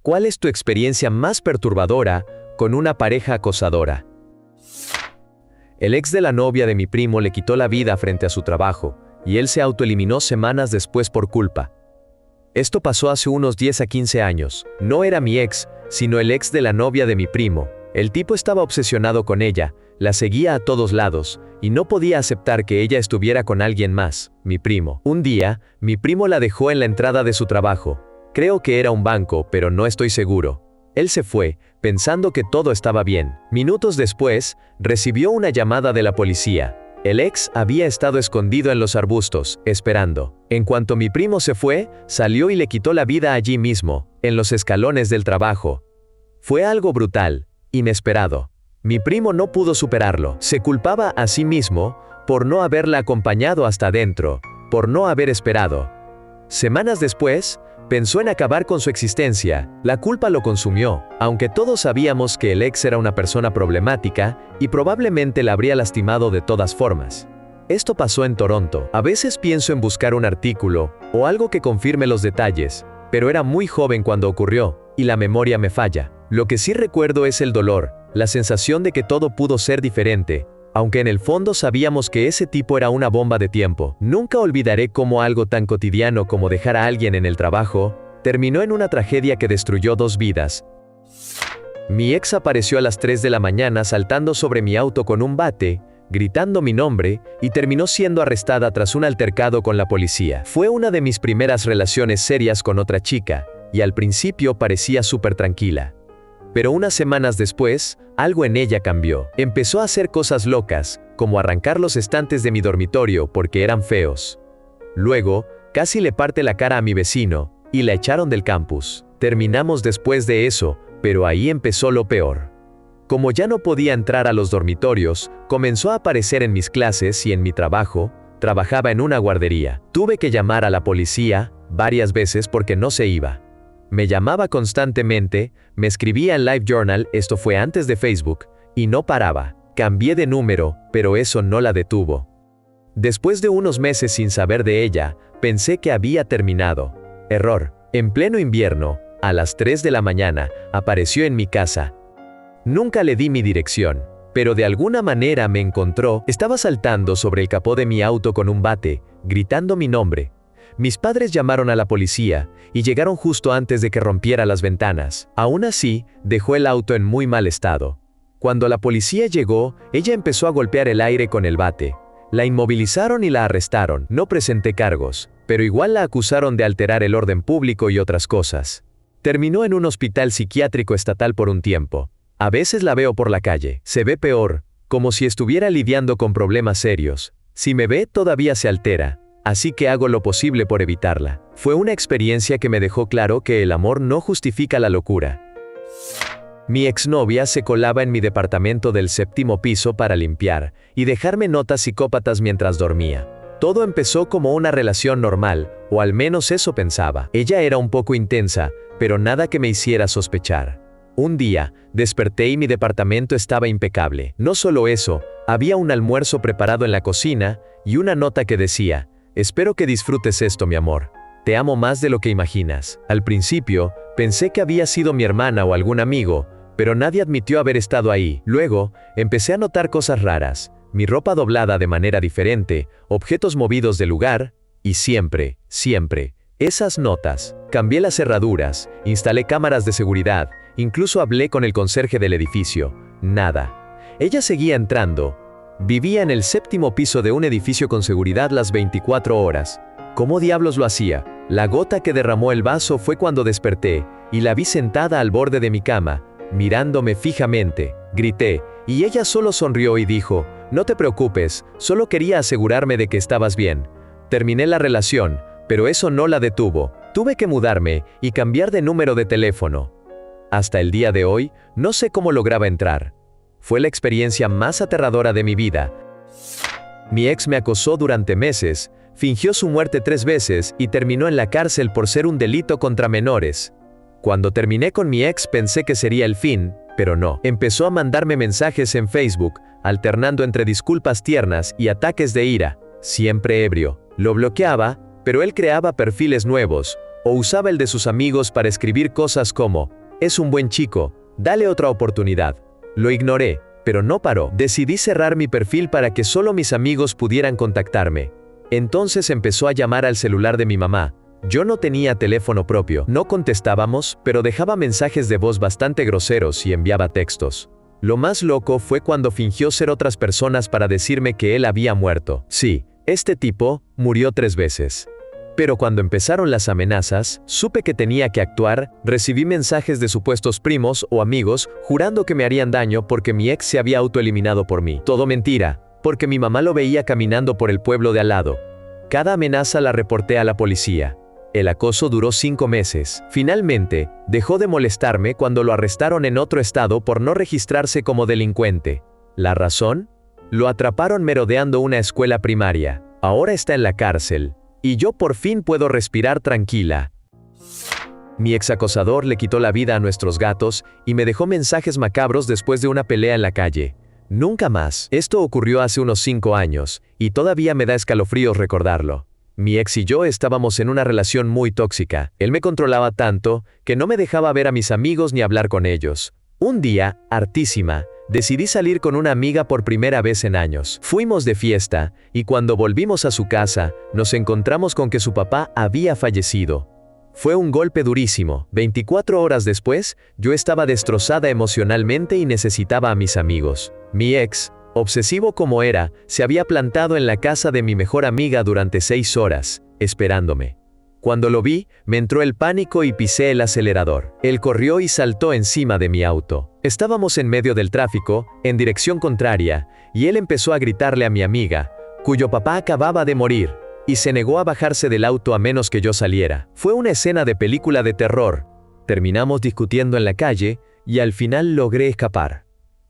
¿Cuál es tu experiencia más perturbadora con una pareja acosadora? El ex de la novia de mi primo le quitó la vida frente a su trabajo, y él se autoeliminó semanas después por culpa. Esto pasó hace unos 10 a 15 años. No era mi ex, sino el ex de la novia de mi primo. El tipo estaba obsesionado con ella, la seguía a todos lados, y no podía aceptar que ella estuviera con alguien más, mi primo. Un día, mi primo la dejó en la entrada de su trabajo. Creo que era un banco, pero no estoy seguro. Él se fue, pensando que todo estaba bien. Minutos después, recibió una llamada de la policía. El ex había estado escondido en los arbustos, esperando. En cuanto mi primo se fue, salió y le quitó la vida allí mismo, en los escalones del trabajo. Fue algo brutal, inesperado. Mi primo no pudo superarlo. Se culpaba a sí mismo por no haberla acompañado hasta adentro, por no haber esperado. Semanas después, pensó en acabar con su existencia. La culpa lo consumió, aunque todos sabíamos que el ex era una persona problemática y probablemente la habría lastimado de todas formas. Esto pasó en Toronto. A veces pienso en buscar un artículo o algo que confirme los detalles, pero era muy joven cuando ocurrió, y la memoria me falla. Lo que sí recuerdo es el dolor, la sensación de que todo pudo ser diferente, aunque en el fondo sabíamos que ese tipo era una bomba de tiempo. Nunca olvidaré cómo algo tan cotidiano como dejar a alguien en el trabajo terminó en una tragedia que destruyó 2 vidas. Mi ex apareció a las 3 de la mañana saltando sobre mi auto con un bate, gritando mi nombre, y terminó siendo arrestada tras un altercado con la policía. Fue una de mis primeras relaciones serias con otra chica, y al principio parecía súper tranquila. Pero unas semanas después, algo en ella cambió. Empezó a hacer cosas locas, como arrancar los estantes de mi dormitorio porque eran feos. Luego, casi le parte la cara a mi vecino, y la echaron del campus. Terminamos después de eso, pero ahí empezó lo peor. Como ya no podía entrar a los dormitorios, comenzó a aparecer en mis clases y en mi trabajo. Trabajaba en una guardería. Tuve que llamar a la policía varias veces porque no se iba. Me llamaba constantemente, me escribía en LiveJournal, esto fue antes de Facebook, y no paraba. Cambié de número, pero eso no la detuvo. Después de unos meses sin saber de ella, pensé que había terminado. Error. En pleno invierno, a las 3 de la mañana, apareció en mi casa. Nunca le di mi dirección, pero de alguna manera me encontró. Estaba saltando sobre el capó de mi auto con un bate, gritando mi nombre. Mis padres llamaron a la policía, y llegaron justo antes de que rompiera las ventanas. Aún así, dejó el auto en muy mal estado. Cuando la policía llegó, ella empezó a golpear el aire con el bate. La inmovilizaron y la arrestaron. No presenté cargos, pero igual la acusaron de alterar el orden público y otras cosas. Terminó en un hospital psiquiátrico estatal por un tiempo. A veces la veo por la calle. Se ve peor, como si estuviera lidiando con problemas serios. Si me ve, todavía se altera. Así que hago lo posible por evitarla. Fue una experiencia que me dejó claro que el amor no justifica la locura. Mi exnovia se colaba en mi departamento del 7º piso para limpiar y dejarme notas psicópatas mientras dormía. Todo empezó como una relación normal, o al menos eso pensaba. Ella era un poco intensa, pero nada que me hiciera sospechar. Un día, desperté y mi departamento estaba impecable. No solo eso, había un almuerzo preparado en la cocina y una nota que decía: espero que disfrutes esto, mi amor. Te amo más de lo que imaginas. Al principio, pensé que había sido mi hermana o algún amigo, pero nadie admitió haber estado ahí. Luego, empecé a notar cosas raras. Mi ropa doblada de manera diferente, objetos movidos del lugar, y siempre, esas notas. Cambié las cerraduras, instalé cámaras de seguridad, incluso hablé con el conserje del edificio. Nada. Ella seguía entrando. Vivía en el 7º piso de un edificio con seguridad las 24 horas. ¿Cómo diablos lo hacía? La gota que derramó el vaso fue cuando desperté, y la vi sentada al borde de mi cama, mirándome fijamente. Grité, y ella solo sonrió y dijo: no te preocupes, solo quería asegurarme de que estabas bien. Terminé la relación, pero eso no la detuvo. Tuve que mudarme y cambiar de número de teléfono. Hasta el día de hoy, no sé cómo lograba entrar. Fue la experiencia más aterradora de mi vida. Mi ex me acosó durante meses, fingió su muerte 3 veces y terminó en la cárcel por ser un delito contra menores. Cuando terminé con mi ex pensé que sería el fin, pero no. Empezó a mandarme mensajes en Facebook, alternando entre disculpas tiernas y ataques de ira, siempre ebrio. Lo bloqueaba, pero él creaba perfiles nuevos, o usaba el de sus amigos para escribir cosas como: es un buen chico, dale otra oportunidad. Lo ignoré, pero no paró. Decidí cerrar mi perfil para que solo mis amigos pudieran contactarme. Entonces empezó a llamar al celular de mi mamá. Yo no tenía teléfono propio. No contestábamos, pero dejaba mensajes de voz bastante groseros y enviaba textos. Lo más loco fue cuando fingió ser otras personas para decirme que él había muerto. Sí, este tipo murió 3 veces. Pero cuando empezaron las amenazas, supe que tenía que actuar. Recibí mensajes de supuestos primos o amigos jurando que me harían daño porque mi ex se había autoeliminado por mí. Todo mentira, porque mi mamá lo veía caminando por el pueblo de al lado. Cada amenaza la reporté a la policía. El acoso duró 5 meses. Finalmente, dejó de molestarme cuando lo arrestaron en otro estado por no registrarse como delincuente. ¿La razón? Lo atraparon merodeando una escuela primaria. Ahora está en la cárcel. Y yo por fin puedo respirar tranquila. Mi exacosador le quitó la vida a nuestros gatos y me dejó mensajes macabros después de una pelea en la calle. Nunca más. Esto ocurrió hace unos 5 años, y todavía me da escalofríos recordarlo. Mi ex y yo estábamos en una relación muy tóxica. Él me controlaba tanto que no me dejaba ver a mis amigos ni hablar con ellos. Un día, hartísima, decidí salir con una amiga por primera vez en años. Fuimos de fiesta, y cuando volvimos a su casa, nos encontramos con que su papá había fallecido. Fue un golpe durísimo. 24 horas después, yo estaba destrozada emocionalmente y necesitaba a mis amigos. Mi ex, obsesivo como era, se había plantado en la casa de mi mejor amiga durante 6 horas, esperándome. Cuando lo vi, me entró el pánico y pisé el acelerador. Él corrió y saltó encima de mi auto. Estábamos en medio del tráfico, en dirección contraria, y él empezó a gritarle a mi amiga, cuyo papá acababa de morir, y se negó a bajarse del auto a menos que yo saliera. Fue una escena de película de terror. Terminamos discutiendo en la calle, y al final logré escapar.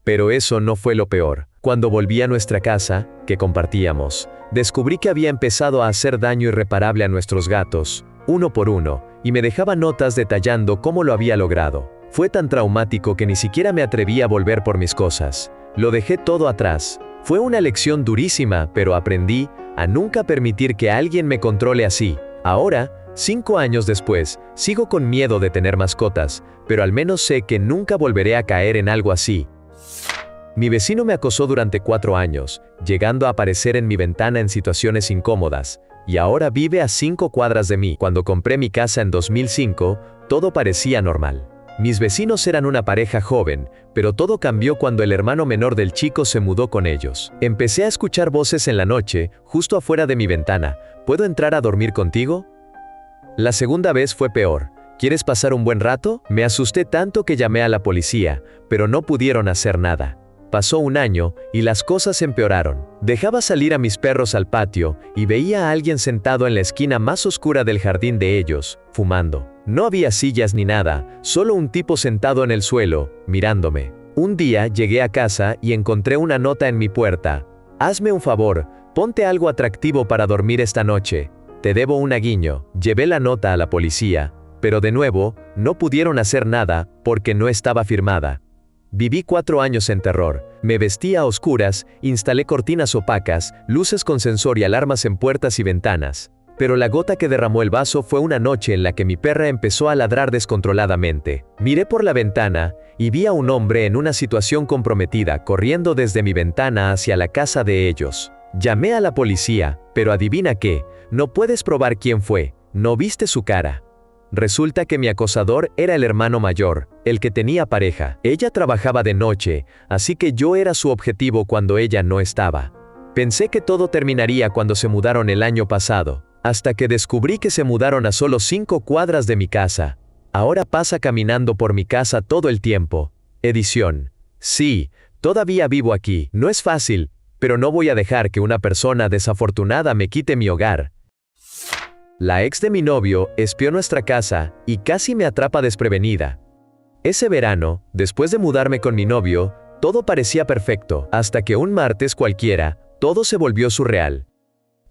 Pero eso no fue lo peor. Cuando volví a nuestra casa, que compartíamos, descubrí que había empezado a hacer daño irreparable a nuestros gatos, uno por uno, y me dejaba notas detallando cómo lo había logrado. Fue tan traumático que ni siquiera me atreví a volver por mis cosas. Lo dejé todo atrás. Fue una lección durísima, pero aprendí a nunca permitir que alguien me controle así. Ahora, 5 años después, sigo con miedo de tener mascotas, pero al menos sé que nunca volveré a caer en algo así. Mi vecino me acosó durante 4 años, llegando a aparecer en mi ventana en situaciones incómodas, y ahora vive a 5 cuadras de mí. Cuando compré mi casa en 2005, todo parecía normal. Mis vecinos eran una pareja joven, pero todo cambió cuando el hermano menor del chico se mudó con ellos. Empecé a escuchar voces en la noche, justo afuera de mi ventana. ¿Puedo entrar a dormir contigo? La segunda vez fue peor. ¿Quieres pasar un buen rato? Me asusté tanto que llamé a la policía, pero no pudieron hacer nada. Pasó un año, y las cosas empeoraron. Dejaba salir a mis perros al patio, y veía a alguien sentado en la esquina más oscura del jardín de ellos, fumando. No había sillas ni nada, solo un tipo sentado en el suelo, mirándome. Un día llegué a casa y encontré una nota en mi puerta. Hazme un favor, ponte algo atractivo para dormir esta noche. Te debo un aguiño. Llevé la nota a la policía, pero de nuevo, no pudieron hacer nada, porque no estaba firmada. Viví 4 años en terror. Me vestí a oscuras, instalé cortinas opacas, luces con sensor y alarmas en puertas y ventanas. Pero la gota que derramó el vaso fue una noche en la que mi perra empezó a ladrar descontroladamente. Miré por la ventana, y vi a un hombre en una situación comprometida corriendo desde mi ventana hacia la casa de ellos. Llamé a la policía, pero adivina qué, no puedes probar quién fue, no viste su cara. Resulta que mi acosador era el hermano mayor, el que tenía pareja. Ella trabajaba de noche, así que yo era su objetivo cuando ella no estaba. Pensé que todo terminaría cuando se mudaron el año pasado, hasta que descubrí que se mudaron a solo 5 cuadras de mi casa. Ahora pasa caminando por mi casa todo el tiempo. Edición. Sí, todavía vivo aquí. No es fácil, pero no voy a dejar que una persona desafortunada me quite mi hogar. La ex de mi novio espió nuestra casa y casi me atrapa desprevenida. Ese verano, después de mudarme con mi novio, todo parecía perfecto, hasta que un martes cualquiera, todo se volvió surreal.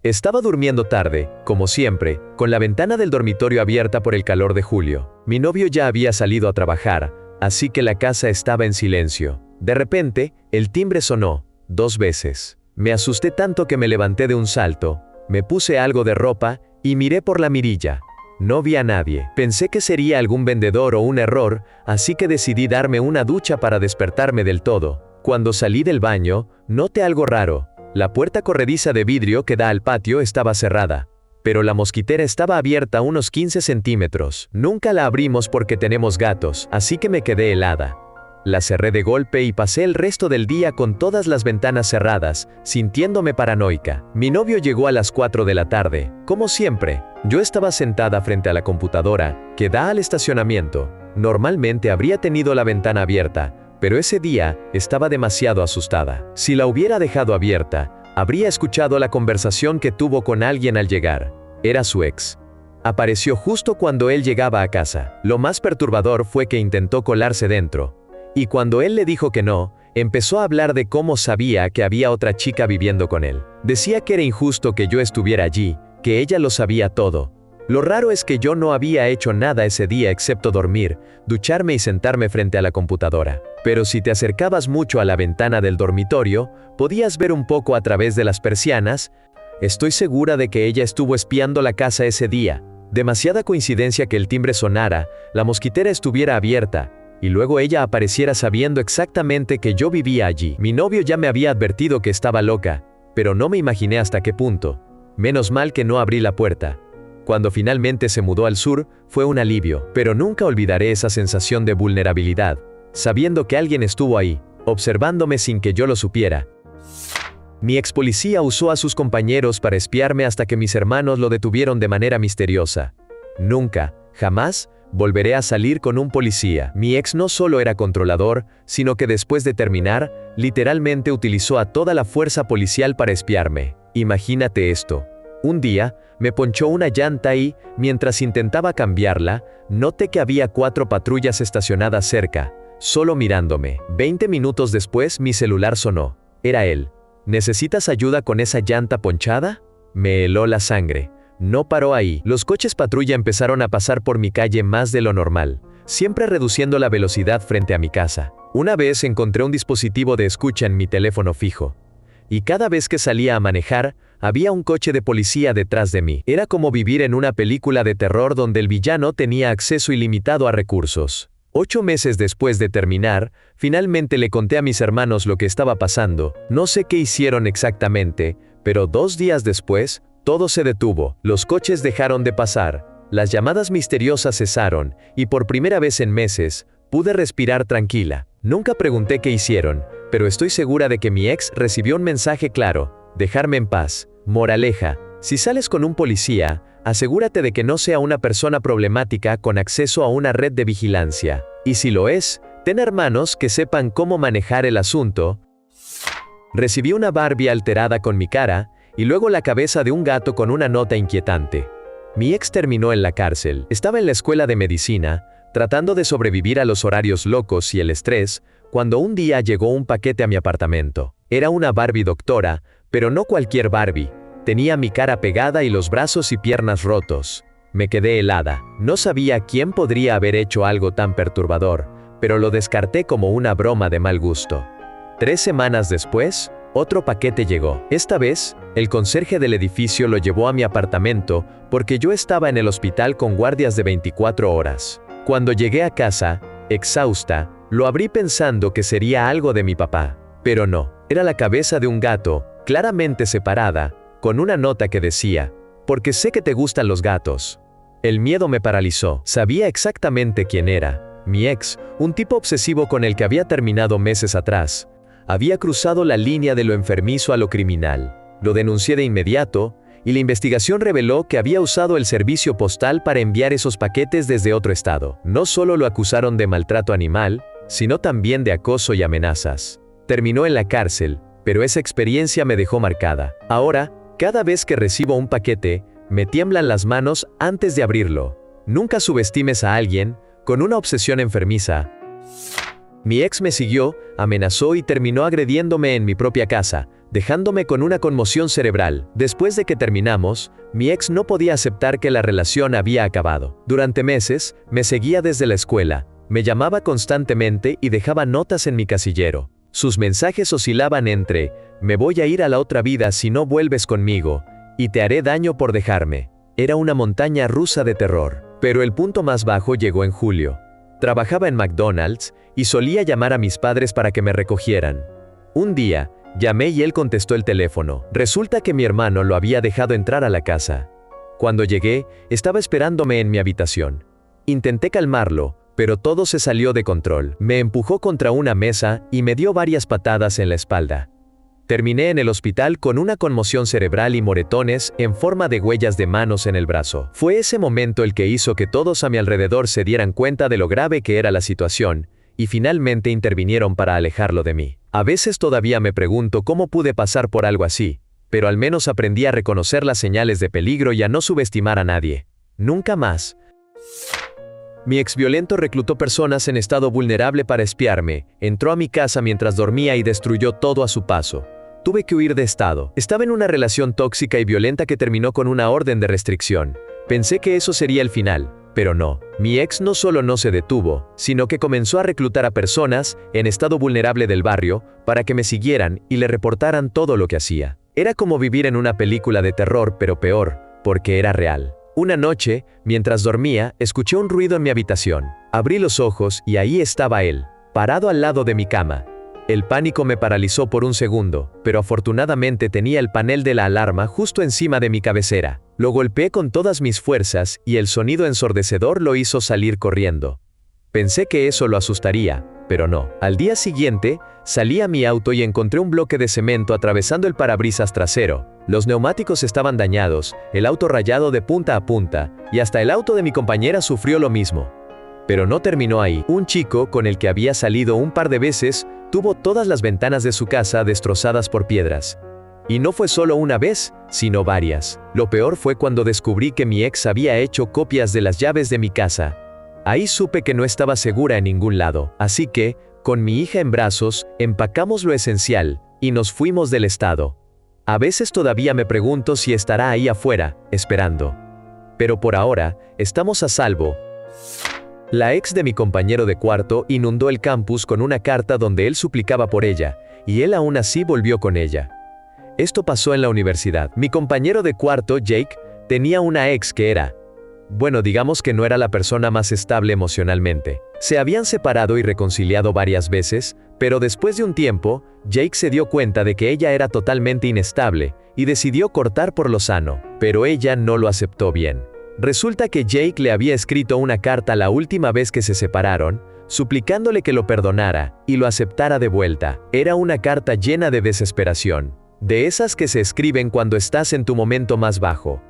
Estaba durmiendo tarde, como siempre, con la ventana del dormitorio abierta por el calor de julio. Mi novio ya había salido a trabajar, así que la casa estaba en silencio. De repente, el timbre sonó, 2 veces. Me asusté tanto que me levanté de un salto, me puse algo de ropa, y miré por la mirilla. No vi a nadie. Pensé que sería algún vendedor o un error, así que decidí darme una ducha para despertarme del todo. Cuando salí del baño, noté algo raro. La puerta corrediza de vidrio que da al patio estaba cerrada, pero la mosquitera estaba abierta a unos 15 centímetros. Nunca la abrimos porque tenemos gatos, así que me quedé helada. La cerré de golpe y pasé el resto del día con todas las ventanas cerradas, sintiéndome paranoica. Mi novio llegó a las 4 de la tarde. Como siempre, yo estaba sentada frente a la computadora, que da al estacionamiento. Normalmente habría tenido la ventana abierta, pero ese día estaba demasiado asustada. Si la hubiera dejado abierta, habría escuchado la conversación que tuvo con alguien al llegar. Era su ex. Apareció justo cuando él llegaba a casa. Lo más perturbador fue que intentó colarse dentro. Y cuando él le dijo que no, empezó a hablar de cómo sabía que había otra chica viviendo con él. Decía que era injusto que yo estuviera allí, que ella lo sabía todo. Lo raro es que yo no había hecho nada ese día excepto dormir, ducharme y sentarme frente a la computadora. Pero si te acercabas mucho a la ventana del dormitorio, podías ver un poco a través de las persianas. Estoy segura de que ella estuvo espiando la casa ese día. Demasiada coincidencia que el timbre sonara, la mosquitera estuviera abierta, y luego ella apareciera sabiendo exactamente que yo vivía allí. Mi novio ya me había advertido que estaba loca, pero no me imaginé hasta qué punto. Menos mal que no abrí la puerta. Cuando finalmente se mudó al sur, fue un alivio, pero nunca olvidaré esa sensación de vulnerabilidad, sabiendo que alguien estuvo ahí, observándome sin que yo lo supiera. Mi ex policía usó a sus compañeros para espiarme hasta que mis hermanos lo detuvieron de manera misteriosa. Nunca, jamás, volveré a salir con un policía. Mi ex no solo era controlador, sino que después de terminar, literalmente utilizó a toda la fuerza policial para espiarme. Imagínate esto. Un día, me ponchó una llanta y, mientras intentaba cambiarla, noté que había 4 patrullas estacionadas cerca, solo mirándome. 20 minutos después mi celular sonó. Era él. ¿Necesitas ayuda con esa llanta ponchada? Me heló la sangre. No paró ahí. Los coches patrulla empezaron a pasar por mi calle más de lo normal, siempre reduciendo la velocidad frente a mi casa. Una vez encontré un dispositivo de escucha en mi teléfono fijo. Y cada vez que salía a manejar, había un coche de policía detrás de mí. Era como vivir en una película de terror donde el villano tenía acceso ilimitado a recursos. 8 meses después de terminar, finalmente le conté a mis hermanos lo que estaba pasando. No sé qué hicieron exactamente, pero 2 días después, todo se detuvo. Los coches dejaron de pasar, las llamadas misteriosas cesaron, y por primera vez en meses, pude respirar tranquila. Nunca pregunté qué hicieron, pero estoy segura de que mi ex recibió un mensaje claro: dejarme en paz. Moraleja: si sales con un policía, asegúrate de que no sea una persona problemática con acceso a una red de vigilancia. Y si lo es, ten hermanos que sepan cómo manejar el asunto. Recibí una Barbie alterada con mi cara, y luego la cabeza de un gato con una nota inquietante. Mi ex terminó en la cárcel. Estaba en la escuela de medicina, tratando de sobrevivir a los horarios locos y el estrés, cuando un día llegó un paquete a mi apartamento. Era una Barbie doctora, pero no cualquier Barbie. Tenía mi cara pegada y los brazos y piernas rotos. Me quedé helada. No sabía quién podría haber hecho algo tan perturbador, pero lo descarté como una broma de mal gusto. 3 semanas después, otro paquete llegó. Esta vez, el conserje del edificio lo llevó a mi apartamento porque yo estaba en el hospital con guardias de 24 horas. Cuando llegué a casa, exhausta, lo abrí pensando que sería algo de mi papá. Pero no, era la cabeza de un gato, claramente separada, con una nota que decía: porque sé que te gustan los gatos. El miedo me paralizó. Sabía exactamente quién era. Mi ex, un tipo obsesivo con el que había terminado meses atrás. Había cruzado la línea de lo enfermizo a lo criminal. Lo denuncié de inmediato, y la investigación reveló que había usado el servicio postal para enviar esos paquetes desde otro estado. No solo lo acusaron de maltrato animal, sino también de acoso y amenazas. Terminó en la cárcel, pero esa experiencia me dejó marcada. Ahora, cada vez que recibo un paquete, me tiemblan las manos antes de abrirlo. Nunca subestimes a alguien con una obsesión enfermiza. Mi ex me siguió, amenazó y terminó agrediéndome en mi propia casa, dejándome con una conmoción cerebral. Después de que terminamos, mi ex no podía aceptar que la relación había acabado. Durante meses, me seguía desde la escuela, me llamaba constantemente y dejaba notas en mi casillero. Sus mensajes oscilaban entre: me voy a ir a la otra vida si no vuelves conmigo, y te haré daño por dejarme. Era una montaña rusa de terror. Pero el punto más bajo llegó en julio. Trabajaba en McDonald's y solía llamar a mis padres para que me recogieran. Un día, llamé y él contestó el teléfono. Resulta que mi hermano lo había dejado entrar a la casa. Cuando llegué, estaba esperándome en mi habitación. Intenté calmarlo, pero todo se salió de control. Me empujó contra una mesa y me dio varias patadas en la espalda. Terminé en el hospital con una conmoción cerebral y moretones en forma de huellas de manos en el brazo. Fue ese momento el que hizo que todos a mi alrededor se dieran cuenta de lo grave que era la situación, y finalmente intervinieron para alejarlo de mí. A veces todavía me pregunto cómo pude pasar por algo así, pero al menos aprendí a reconocer las señales de peligro y a no subestimar a nadie. Nunca más. Mi exviolento reclutó personas en estado vulnerable para espiarme, entró a mi casa mientras dormía y destruyó todo a su paso. Tuve que huir de estado. Estaba en una relación tóxica y violenta que terminó con una orden de restricción. Pensé que eso sería el final, pero no. Mi ex no solo no se detuvo, sino que comenzó a reclutar a personas en estado vulnerable del barrio para que me siguieran y le reportaran todo lo que hacía. Era como vivir en una película de terror, pero peor, porque era real. Una noche, mientras dormía, escuché un ruido en mi habitación. Abrí los ojos y ahí estaba él, parado al lado de mi cama. El pánico me paralizó por un segundo, pero afortunadamente tenía el panel de la alarma justo encima de mi cabecera. Lo golpeé con todas mis fuerzas y el sonido ensordecedor lo hizo salir corriendo. Pensé que eso lo asustaría, pero no. Al día siguiente, salí a mi auto y encontré un bloque de cemento atravesando el parabrisas trasero. Los neumáticos estaban dañados, el auto rayado de punta a punta, y hasta el auto de mi compañera sufrió lo mismo. Pero no terminó ahí. Un chico, con el que había salido un par de veces, tuvo todas las ventanas de su casa destrozadas por piedras. Y no fue solo una vez, sino varias. Lo peor fue cuando descubrí que mi ex había hecho copias de las llaves de mi casa. Ahí supe que no estaba segura en ningún lado, así que, con mi hija en brazos, empacamos lo esencial, y nos fuimos del estado. A veces todavía me pregunto si estará ahí afuera, esperando. Pero por ahora, estamos a salvo. La ex de mi compañero de cuarto inundó el campus con una carta donde él suplicaba por ella, y él aún así volvió con ella. Esto pasó en la universidad. Mi compañero de cuarto, Jake, tenía una ex que era, bueno, digamos que no era la persona más estable emocionalmente. Se habían separado y reconciliado varias veces, pero después de un tiempo, Jake se dio cuenta de que ella era totalmente inestable, y decidió cortar por lo sano, pero ella no lo aceptó bien. Resulta que Jake le había escrito una carta la última vez que se separaron, suplicándole que lo perdonara y lo aceptara de vuelta. Era una carta llena de desesperación, de esas que se escriben cuando estás en tu momento más bajo.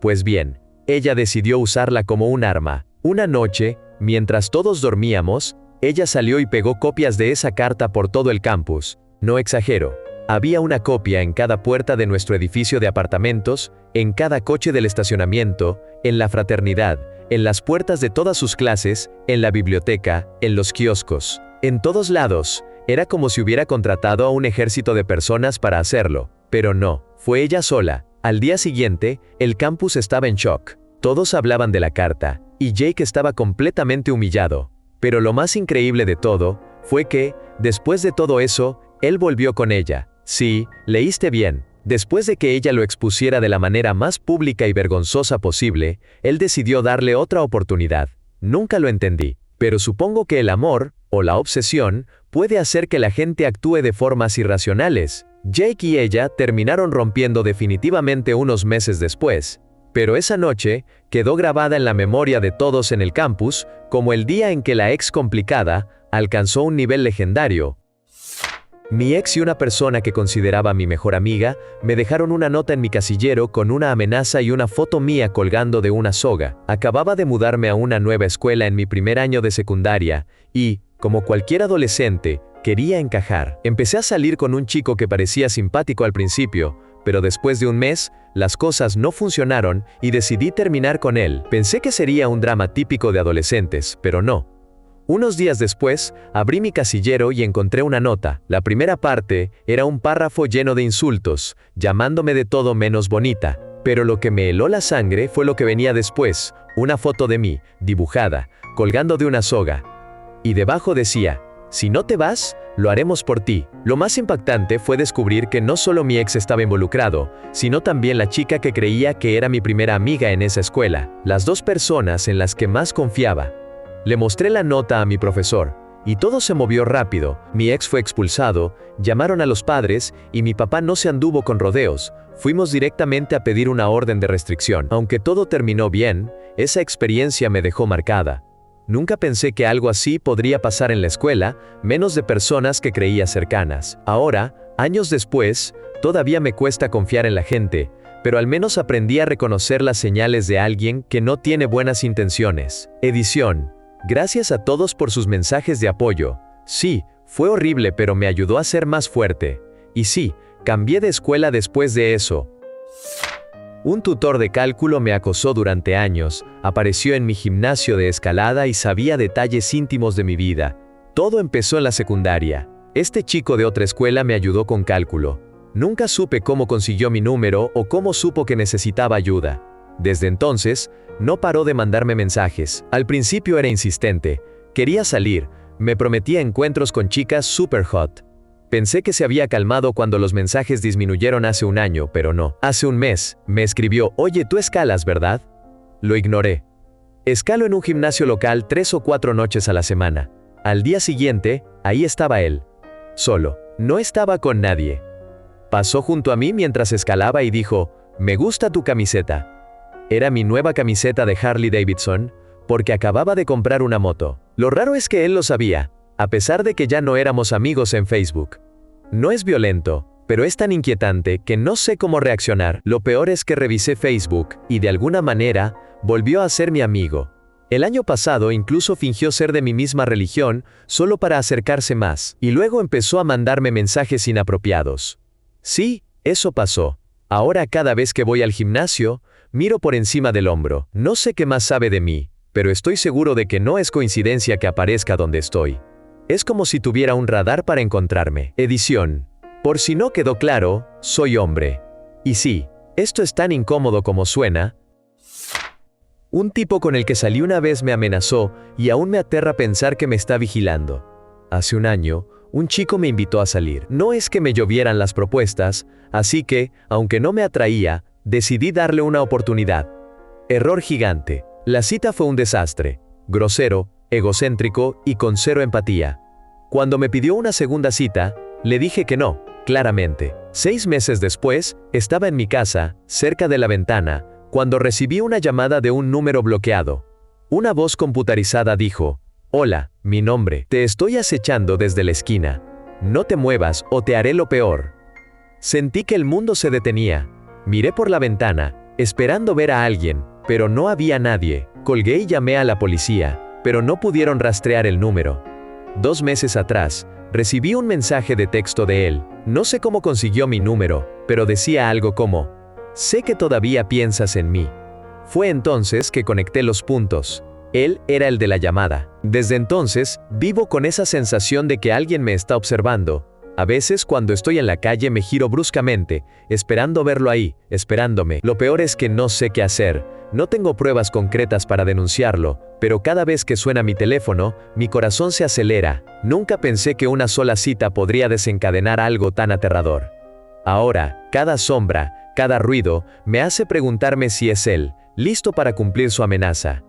Pues bien, ella decidió usarla como un arma. Una noche, mientras todos dormíamos, ella salió y pegó copias de esa carta por todo el campus. No exagero. Había una copia en cada puerta de nuestro edificio de apartamentos, en cada coche del estacionamiento, en la fraternidad, en las puertas de todas sus clases, en la biblioteca, en los kioscos. En todos lados. Era como si hubiera contratado a un ejército de personas para hacerlo. Pero no, fue ella sola. Al día siguiente, el campus estaba en shock. Todos hablaban de la carta, y Jake estaba completamente humillado. Pero lo más increíble de todo, fue que, después de todo eso, él volvió con ella. Sí, leíste bien. Después de que ella lo expusiera de la manera más pública y vergonzosa posible, él decidió darle otra oportunidad. Nunca lo entendí, pero supongo que el amor, o la obsesión, puede hacer que la gente actúe de formas irracionales. Jake y ella terminaron rompiendo definitivamente unos meses después. Pero esa noche, quedó grabada en la memoria de todos en el campus, como el día en que la ex complicada, alcanzó un nivel legendario. Mi ex y una persona que consideraba mi mejor amiga, me dejaron una nota en mi casillero con una amenaza y una foto mía colgando de una soga. Acababa de mudarme a una nueva escuela en mi primer año de secundaria, y, como cualquier adolescente, quería encajar. Empecé a salir con un chico que parecía simpático al principio, pero después de un mes, las cosas no funcionaron y decidí terminar con él. Pensé que sería un drama típico de adolescentes, pero no. Unos días después, abrí mi casillero y encontré una nota. La primera parte era un párrafo lleno de insultos, llamándome de todo menos bonita. Pero lo que me heló la sangre fue lo que venía después, una foto de mí, dibujada, colgando de una soga. Y debajo decía, Si no te vas, lo haremos por ti. Lo más impactante fue descubrir que no solo mi ex estaba involucrado, sino también la chica que creía que era mi primera amiga en esa escuela, las dos personas en las que más confiaba. Le mostré la nota a mi profesor, y todo se movió rápido. Mi ex fue expulsado, llamaron a los padres, y mi papá no se anduvo con rodeos. Fuimos directamente a pedir una orden de restricción. Aunque todo terminó bien, esa experiencia me dejó marcada. Nunca pensé que algo así podría pasar en la escuela, menos de personas que creía cercanas. Ahora, años después, todavía me cuesta confiar en la gente, pero al menos aprendí a reconocer las señales de alguien que no tiene buenas intenciones. Edición. Gracias a todos por sus mensajes de apoyo. Sí, fue horrible, pero me ayudó a ser más fuerte. Y sí, cambié de escuela después de eso. Un tutor de cálculo me acosó durante años, apareció en mi gimnasio de escalada y sabía detalles íntimos de mi vida. Todo empezó en la secundaria. Este chico de otra escuela me ayudó con cálculo. Nunca supe cómo consiguió mi número o cómo supo que necesitaba ayuda. Desde entonces, no paró de mandarme mensajes. Al principio era insistente. Quería salir. Me prometía encuentros con chicas super hot. Pensé que se había calmado cuando los mensajes disminuyeron hace un año, pero no. Hace un mes, me escribió: «Oye, tú escalas, ¿verdad?». Lo ignoré. Escalo en un gimnasio local 3 o 4 noches a la semana. Al día siguiente, ahí estaba él. Solo. No estaba con nadie. Pasó junto a mí mientras escalaba y dijo: «Me gusta tu camiseta». Era mi nueva camiseta de Harley Davidson, porque acababa de comprar una moto. Lo raro es que él lo sabía, a pesar de que ya no éramos amigos en Facebook. No es violento, pero es tan inquietante que no sé cómo reaccionar. Lo peor es que revisé Facebook, y de alguna manera, volvió a ser mi amigo. El año pasado incluso fingió ser de mi misma religión, solo para acercarse más, y luego empezó a mandarme mensajes inapropiados. Sí, eso pasó. Ahora cada vez que voy al gimnasio, miro por encima del hombro. No sé qué más sabe de mí, pero estoy seguro de que no es coincidencia que aparezca donde estoy. Es como si tuviera un radar para encontrarme. Edición. Por si no quedó claro, soy hombre. Y sí, esto es tan incómodo como suena. Un tipo con el que salí una vez me amenazó y aún me aterra pensar que me está vigilando. Hace un año, un chico me invitó a salir. No es que me llovieran las propuestas, así que, aunque no me atraía, decidí darle una oportunidad. Error gigante. La cita fue un desastre. Grosero, egocéntrico y con cero empatía. Cuando me pidió una segunda cita, le dije que no, claramente. 6 meses después, estaba en mi casa, cerca de la ventana, cuando recibí una llamada de un número bloqueado. Una voz computarizada dijo: «Hola, mi nombre. Te estoy acechando desde la esquina. No te muevas o te haré lo peor». Sentí que el mundo se detenía. Miré por la ventana, esperando ver a alguien, pero no había nadie. Colgué y llamé a la policía, pero no pudieron rastrear el número. 2 meses atrás, recibí un mensaje de texto de él. No sé cómo consiguió mi número, pero decía algo como: «Sé que todavía piensas en mí». Fue entonces que conecté los puntos. Él era el de la llamada. Desde entonces, vivo con esa sensación de que alguien me está observando. A veces cuando estoy en la calle me giro bruscamente, esperando verlo ahí, esperándome. Lo peor es que no sé qué hacer. No tengo pruebas concretas para denunciarlo, pero cada vez que suena mi teléfono, mi corazón se acelera. Nunca pensé que una sola cita podría desencadenar algo tan aterrador. Ahora, cada sombra, cada ruido, me hace preguntarme si es él, listo para cumplir su amenaza.